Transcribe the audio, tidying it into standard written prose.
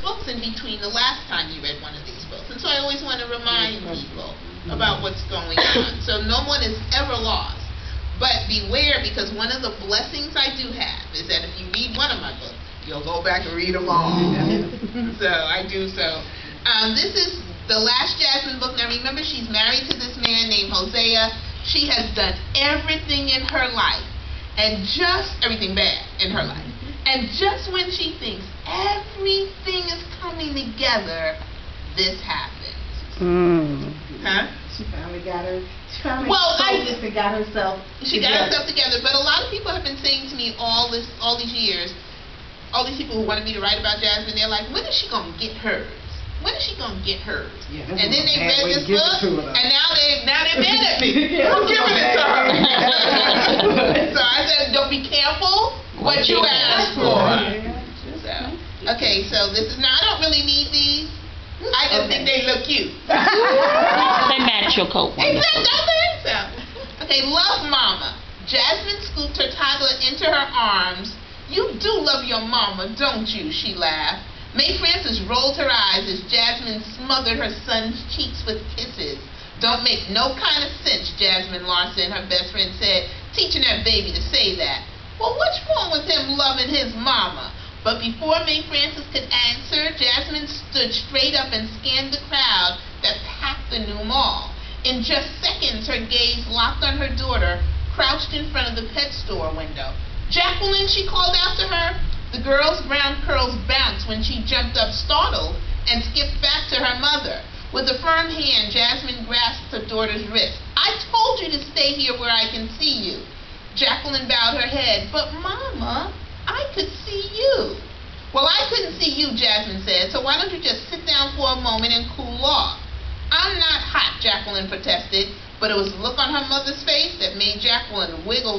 books in between the last time you read one of these books. And so I always want to remind people about what's going on. So no one is ever lost. But beware, because one of the blessings I do have is that if you read one of my books, you'll go back and read them all. So I do so. This is the last Jasmine book. Now remember, she's married to this man named Hosea. She has done everything in her life, and just everything bad in her life. And just when she thinks everything is coming together, this happens. Huh? She finally got her. She got herself. She got herself together. But a lot of people have been saying to me all these years, all these people who wanted me to write about Jasmine, they're like, when is she gonna get hers? When is she gonna get hers? Yeah, and then they read this book, and now they're mad at me. I'm giving it to her. So I said, don't be careful what you ask for. So, okay, so this is now. I don't really need these. I just think they look cute. They match your coat. Exactly. So, okay, Love Mama. Jasmine scooped her toddler into her arms. You do love your mama, don't you? She laughed. Mae Francis rolled her eyes as Jasmine smothered her son's cheeks with kisses. Don't make no kind of sense, Jasmine Larson, her best friend said, teaching that baby to say that. Well, what's wrong with him loving his mama? But before Mae Francis could answer, Jasmine stood straight up and scanned the crowd that packed the new mall. In just seconds, her gaze locked on her daughter, crouched in front of the pet store window. Jacqueline, she called after her. The girl's brown curls bounced when she jumped up startled and skipped back to her mother. With a firm hand, Jasmine grasped her daughter's wrist. I told you to stay here where I can see you. Jacqueline bowed her head. But Mama, I could see you. Well, I couldn't see you, Jasmine said, so why don't you just sit down for a moment and cool off? I'm not hot, Jacqueline protested, but it was the look on her mother's face that made Jacqueline wiggle.